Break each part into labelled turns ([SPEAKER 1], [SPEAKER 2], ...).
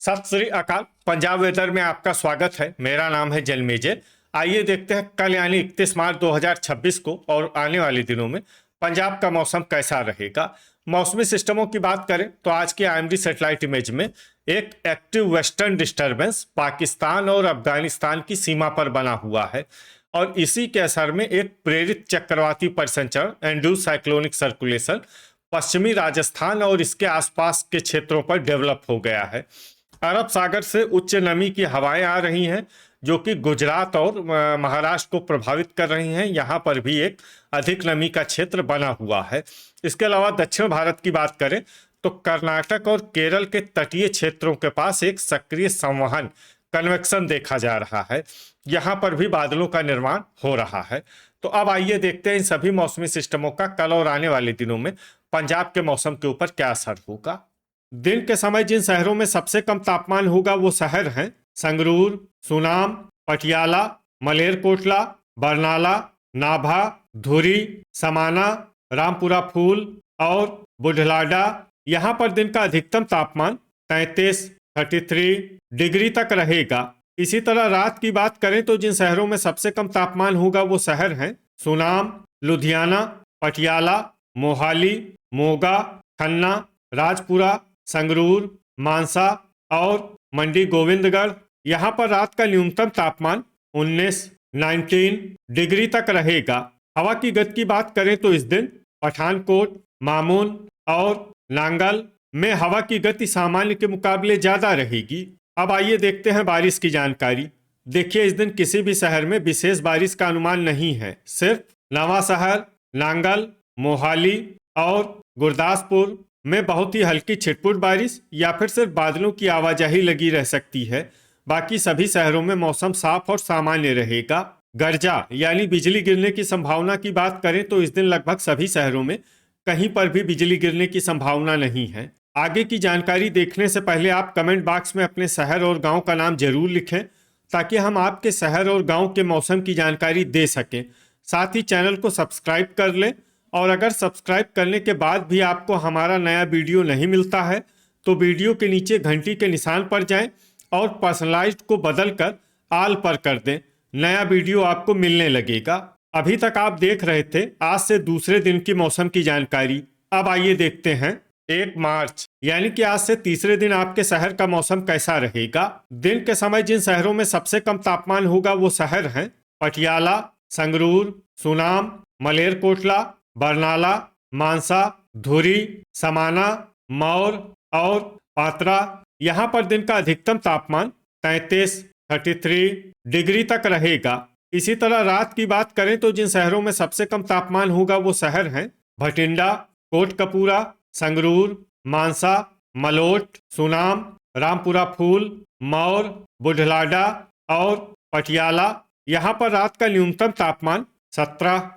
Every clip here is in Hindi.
[SPEAKER 1] सत श्री अकाल। पंजाब वेदर में आपका स्वागत है। मेरा नाम है जलमेजर। आइए देखते हैं कल यानी 31 मार्च 2026 को और आने वाले दिनों में पंजाब का मौसम कैसा रहेगा। मौसमी सिस्टमों की बात करें तो आज की आईएमडी सैटेलाइट इमेज में एक एक्टिव वेस्टर्न डिस्टर्बेंस पाकिस्तान और अफगानिस्तान की सीमा पर बना हुआ है और इसी के असर में एक प्रेरित चक्रवाती परिसंचरण एंड्यूस साइक्लोनिक सर्कुलेशन पश्चिमी राजस्थान और इसके आसपास के क्षेत्रों पर डेवलप हो गया है। अरब सागर से उच्च नमी की हवाएं आ रही हैं जो कि गुजरात और महाराष्ट्र को प्रभावित कर रही हैं। यहाँ पर भी एक अधिक नमी का क्षेत्र बना हुआ है। इसके अलावा दक्षिण भारत की बात करें तो कर्नाटक और केरल के तटीय क्षेत्रों के पास एक सक्रिय संवहन कन्वेक्शन देखा जा रहा है। यहाँ पर भी बादलों का निर्माण हो रहा है। तो अब आइए देखते हैं इन सभी मौसमी सिस्टमों का कल और आने वाले दिनों में पंजाब के मौसम के ऊपर क्या असर होगा। दिन के समय जिन शहरों में सबसे कम तापमान होगा वो शहर हैं संगरूर, सुनाम, पटियाला, मलेरकोटला, बरनाला, नाभा, धुरी, समाना, रामपुरा फूल और बुढ़लाडा। यहाँ पर दिन का अधिकतम तापमान 33 डिग्री तक रहेगा। इसी तरह रात की बात करें तो जिन शहरों में सबसे कम तापमान होगा वो शहर हैं सुनाम, लुधियाना, पटियाला, मोहाली, मोगा, खन्ना, राजपुरा, संगरूर, मानसा और मंडी गोविंदगढ़। यहाँ पर रात का न्यूनतम तापमान 19 डिग्री तक रहेगा। हवा की गति की बात करें तो इस दिन पठानकोट, मामून और नांगल में हवा की गति सामान्य के मुकाबले ज्यादा रहेगी। अब आइए देखते हैं बारिश की जानकारी। देखिए, इस दिन किसी भी शहर में विशेष बारिश का अनुमान नहीं है। सिर्फ नवा शहर, नांगल, मोहाली और गुरदासपुर में बहुत ही हल्की छिटपुट बारिश या फिर सिर्फ बादलों की आवाजाही लगी रह सकती है। बाकी सभी शहरों में मौसम साफ और सामान्य रहेगा। गर्जा यानी बिजली गिरने की संभावना की बात करें तो इस दिन लगभग सभी शहरों में कहीं पर भी बिजली गिरने की संभावना नहीं है। आगे की जानकारी देखने से पहले आप कमेंट बॉक्स में अपने शहर और गांव का नाम जरूर लिखें ताकि हम आपके शहर और गांव के मौसम की जानकारी दे सकें। साथ ही चैनल को सब्सक्राइब कर लें और अगर सब्सक्राइब करने के बाद भी आपको हमारा नया वीडियो नहीं मिलता है तो वीडियो के नीचे घंटी के निशान पर जाएं और पर्सनलाइज्ड को बदलकर आल पर कर दें। नया वीडियो आपको मिलने लगेगा। अभी तक आप देख रहे थे आज से दूसरे दिन की मौसम की जानकारी। अब आइए देखते हैं 1 मार्च यानी कि आज से तीसरे दिन आपके शहर का मौसम कैसा रहेगा। दिन के समय जिन शहरों में सबसे कम तापमान होगा वो शहर हैं पटियाला, संगरूर, सुनाम, मलेरकोटला, बरनाला, मानसा, धुरी, समाना, मौर और पात्रा। यहाँ पर दिन का अधिकतम तापमान 33 डिग्री तक रहेगा। इसी तरह रात की बात करें तो जिन शहरों में सबसे कम तापमान होगा वो शहर हैं भटिंडा, कोटकपूरा, संगरूर, मानसा, मलोट, सुनाम, रामपुरा फूल, मौर, बुढ़लाडा और पटियाला। यहाँ पर रात का न्यूनतम तापमान 17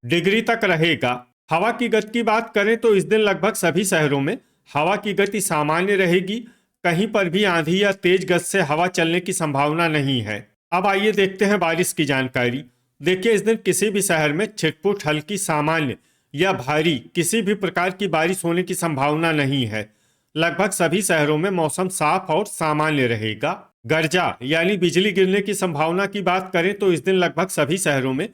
[SPEAKER 1] डिग्री तक रहेगा। हवा की गति की बात करें तो इस दिन लगभग सभी शहरों में हवा की गति सामान्य रहेगी। कहीं पर भी आंधी या तेज गति से हवा चलने की संभावना नहीं है। अब आइए देखते हैं बारिश की जानकारी। देखिए, इस दिन किसी भी शहर में छिटपुट हल्की सामान्य या भारी किसी भी प्रकार की बारिश होने की संभावना नहीं है। लगभग सभी शहरों में मौसम साफ और सामान्य रहेगा। गर्जा यानी बिजली गिरने की संभावना की बात करें तो इस दिन लगभग सभी शहरों में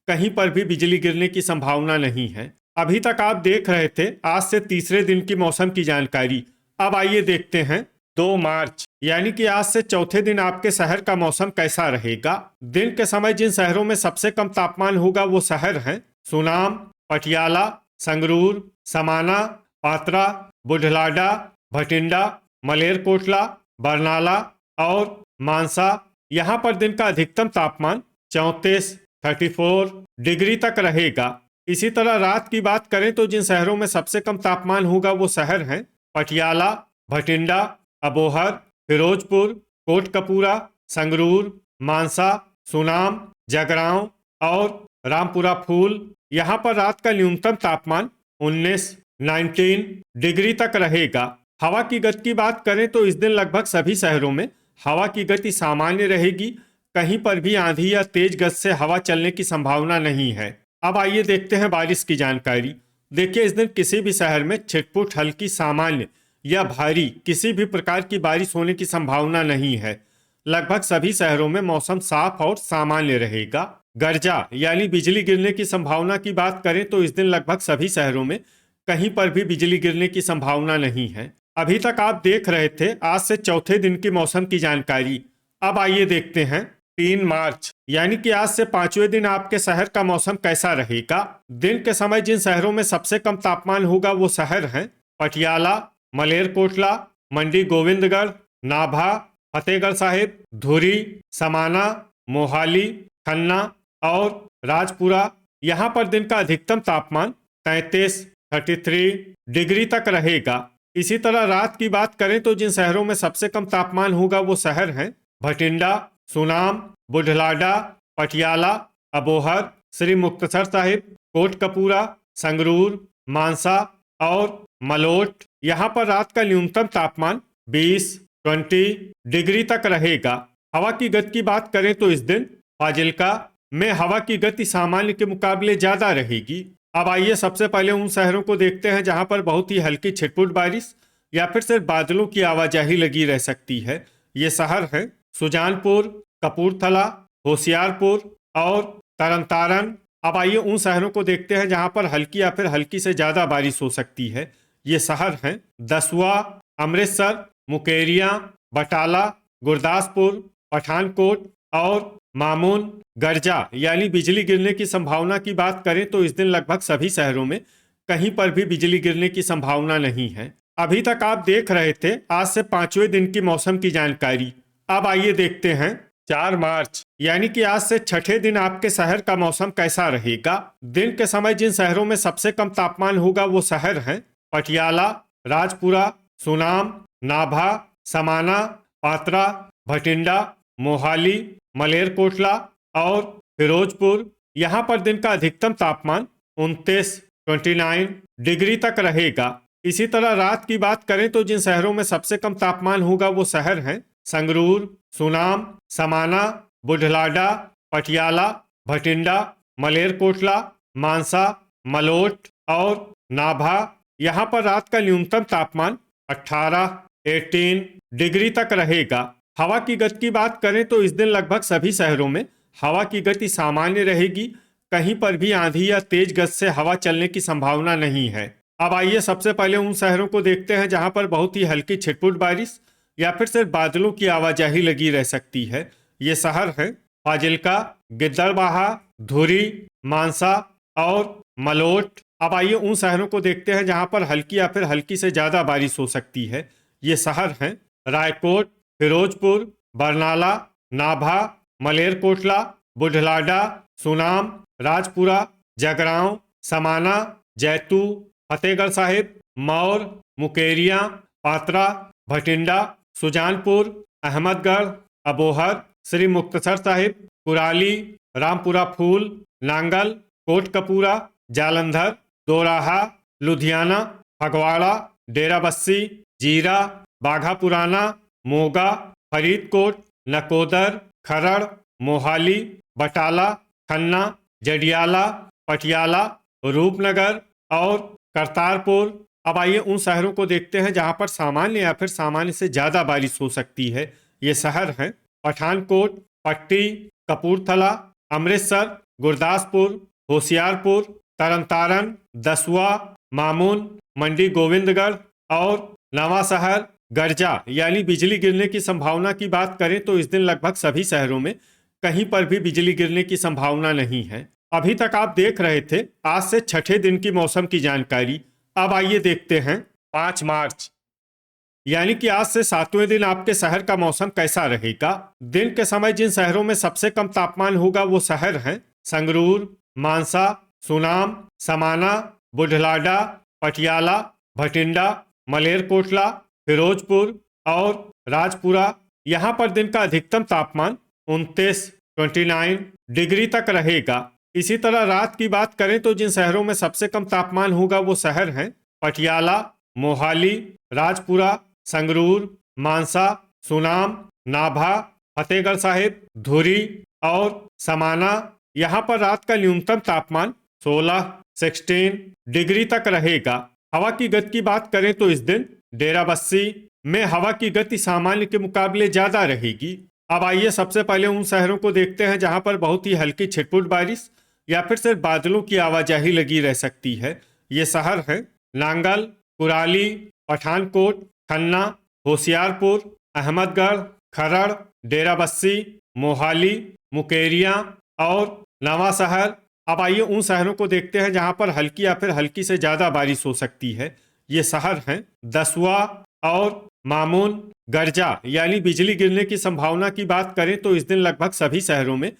[SPEAKER 1] कहीं पर भी बिजली गिरने की संभावना नहीं है। अभी तक आप देख रहे थे आज से तीसरे दिन की मौसम की जानकारी। अब आइए देखते हैं 2 मार्च यानी कि आज से चौथे दिन आपके शहर का मौसम कैसा रहेगा। दिन के समय जिन शहरों में सबसे कम तापमान होगा वो शहर हैं सुनाम, पटियाला, संगरूर, समाना, पात्रा, बुढ़लाडा, भटिंडा, मलेरकोटला, बरनाला और मानसा। यहाँ पर दिन का अधिकतम तापमान 34 डिग्री तक रहेगा। इसी तरह रात की बात करें तो जिन शहरों में सबसे कम तापमान होगा वो शहर हैं पटियाला, भटिंडा, अबोहर, फिरोजपुर, कोटकपूरा, संगरूर, मानसा, सुनाम, जगरांव और रामपुरा फूल। यहाँ पर रात का न्यूनतम तापमान 19 डिग्री तक रहेगा। हवा की गति की बात करें तो इस दिन लगभग सभी शहरों में हवा की गति सामान्य रहेगी। कहीं पर भी आंधी या तेज गति से हवा चलने की संभावना नहीं है। अब आइए देखते हैं बारिश की जानकारी। देखिए, इस दिन किसी भी शहर में छिटपुट हल्की सामान्य या भारी किसी भी प्रकार की बारिश होने की संभावना नहीं है। लगभग सभी शहरों में मौसम साफ और सामान्य रहेगा। गर्जा यानी बिजली गिरने की संभावना की बात करें तो इस दिन लगभग सभी शहरों में कहीं पर भी बिजली गिरने की संभावना नहीं है। अभी तक आप देख रहे थे आज से चौथे दिन की मौसम की जानकारी। अब आइए देखते हैं 3 मार्च यानी कि आज से 5वें दिन आपके शहर का मौसम कैसा रहेगा। दिन के समय जिन शहरों में सबसे कम तापमान होगा वो शहर हैं पटियाला, मलेरकोटला, मंडी गोविंदगढ़, नाभा, फतेहगढ़ साहिब, धुरी, समाना, मोहाली, खन्ना और राजपुरा। यहाँ पर दिन का अधिकतम तापमान 33 डिग्री तक रहेगा। इसी तरह रात की बात करें तो जिन शहरों में सबसे कम तापमान होगा वो शहर हैं भटिंडा, सुनाम, बुढ़लाडा, पटियाला, अबोहर, श्री मुक्तसर साहिब, कोटकपूरा, संगरूर, मानसा और मलोट। यहाँ पर रात का न्यूनतम तापमान 20 डिग्री तक रहेगा। हवा की गति की बात करें तो इस दिन फाजिल्का में हवा की गति सामान्य के मुकाबले ज्यादा रहेगी। अब आइए सबसे पहले उन शहरों को देखते हैं जहां पर बहुत ही हल्की छिटपुट बारिश या फिर सिर्फ बादलों की आवाजाही लगी रह सकती है। ये शहर हैं सुजानपुर, कपूरथला, होशियारपुर और तरनतारन। अब आइए उन शहरों को देखते हैं जहां पर हल्की या फिर हल्की से ज्यादा बारिश हो सकती है। ये शहर हैं दसुआ, अमृतसर, मुकेरियां, बटाला, गुरदासपुर, पठानकोट और मामून। गर्जा यानी बिजली गिरने की संभावना की बात करें तो इस दिन लगभग सभी शहरों में कहीं पर भी बिजली गिरने की संभावना नहीं है। अभी तक आप देख रहे थे आज से 5वें दिन की मौसम की जानकारी। अब आइए देखते हैं 4 मार्च यानी कि आज से छठे दिन आपके शहर का मौसम कैसा रहेगा। दिन के समय जिन शहरों में सबसे कम तापमान होगा वो शहर हैं पटियाला, राजपुरा, सुनाम, नाभा, समाना, पात्रा, भटिंडा, मोहाली, मलेरकोटला और फिरोजपुर। यहाँ पर दिन का अधिकतम तापमान 29 डिग्री तक रहेगा। इसी तरह रात की बात करें तो जिन शहरों में सबसे कम तापमान होगा वो शहर हैं संगरूर, सुनाम, समाना, बुढ़लाडा, पटियाला, भटिंडा, मलेरकोटला, मानसा, मलोट और नाभा। यहाँ पर रात का न्यूनतम तापमान 18 डिग्री तक रहेगा। हवा की गति की बात करें तो इस दिन लगभग सभी शहरों में हवा की गति सामान्य रहेगी। कहीं पर भी आंधी या तेज गति से हवा चलने की संभावना नहीं है। अब आइए सबसे पहले उन शहरों को देखते हैं जहां पर बहुत ही हल्की छिटपुट बारिश या फिर सिर्फ बादलों की आवाजाही लगी रह सकती है। ये शहर हैं फाजिल्का, गिद्दड़बाहा, धुरी, मानसा और मलोट। अब आइए उन शहरों को देखते हैं जहां पर हल्की या फिर हल्की से ज्यादा बारिश हो सकती है। ये शहर हैं रायकोट, फिरोजपुर, बरनाला, नाभा, मलेरकोटला, बुढ़लाडा, सुनाम, राजपुरा, जगरांव, समाना, जैतू, फतेहगढ़ साहिब, मौर, मुकेरियां, पात्रा, भटिंडा, सुजानपुर, अहमदगढ़, अबोहर, श्री मुक्तसर साहिब, कुराली, रामपुरा फूल, नांगल, कोटकपूरा, जालंधर, दोराहा, लुधियाना, फगवाड़ा, डेराबस्सी, जीरा, बाघा पुराना, मोगा, फरीदकोट, नकोदर, खरड़, मोहाली, बटाला, खन्ना, जडियाला, पटियाला, रूपनगर और करतारपुर। अब आइए उन शहरों को देखते हैं जहां पर सामान्य या फिर सामान्य से ज्यादा बारिश हो सकती है। ये शहर हैं पठानकोट, पट्टी, कपूरथला, अमृतसर, गुरदासपुर, होशियारपुर, तरनतारन, दसुआ, मामून, मंडी गोविंदगढ़ और नवा शहर। गर्जा यानी बिजली गिरने की संभावना की बात करें तो इस दिन लगभग सभी शहरों में कहीं पर भी बिजली गिरने की संभावना नहीं है। अभी तक आप देख रहे थे आज से छठे दिन की मौसम की जानकारी। अब आइए देखते हैं 5 मार्च यानी कि आज से 7वें दिन आपके शहर का मौसम कैसा रहेगा। दिन के समय जिन शहरों में सबसे कम तापमान होगा वो शहर हैं संगरूर, मानसा, सुनाम, समाना, बुढ़लाडा, पटियाला, भटिंडा, मलेरकोटला, फिरोजपुर और राजपुरा। यहाँ पर दिन का अधिकतम तापमान 29 डिग्री तक रहेगा। इसी तरह रात की बात करें तो जिन शहरों में सबसे कम तापमान होगा वो शहर हैं पटियाला, मोहाली, राजपुरा, संगरूर, मानसा, सुनाम, नाभा, फतेहगढ़ साहिब, धुरी और समाना। यहाँ पर रात का न्यूनतम तापमान 16 डिग्री तक रहेगा। हवा की गति की बात करें तो इस दिन डेराबस्सी में हवा की गति सामान्य के मुकाबले ज्यादा रहेगी। अब आइए सबसे पहले उन शहरों को देखते हैं जहां पर बहुत ही हल्की छिटपुट बारिश या फिर सिर्फ बादलों की आवाजाही लगी रह सकती है। ये शहर हैं नांगल, कुराली, पठानकोट, खन्ना, होशियारपुर, अहमदगढ़, खरड़, डेराबस्सी, मोहाली, मुकेरियां और नवा शहर। अब आइए उन शहरों को देखते हैं जहां पर हल्की या फिर हल्की से ज्यादा बारिश हो सकती है। ये शहर हैं दसुआ और मामून। गर्जा यानी बिजली गिरने की संभावना की बात करें तो इस दिन लगभग सभी शहरों में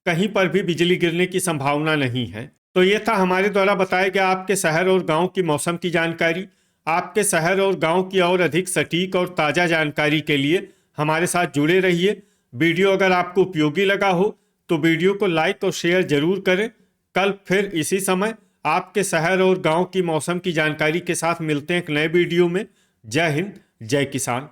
[SPEAKER 1] कहीं पर भी बिजली गिरने की संभावना नहीं है। तो ये था हमारे द्वारा बताया गया आपके शहर और गांव की मौसम की जानकारी। आपके शहर और गांव की और अधिक सटीक और ताज़ा जानकारी के लिए हमारे साथ जुड़े रहिए। वीडियो अगर आपको उपयोगी लगा हो तो वीडियो को लाइक और शेयर जरूर करें। कल फिर इसी समय आपके शहर और गांव की मौसम की जानकारी के साथ मिलते हैं एक नए वीडियो में। जय हिंद, जय किसान।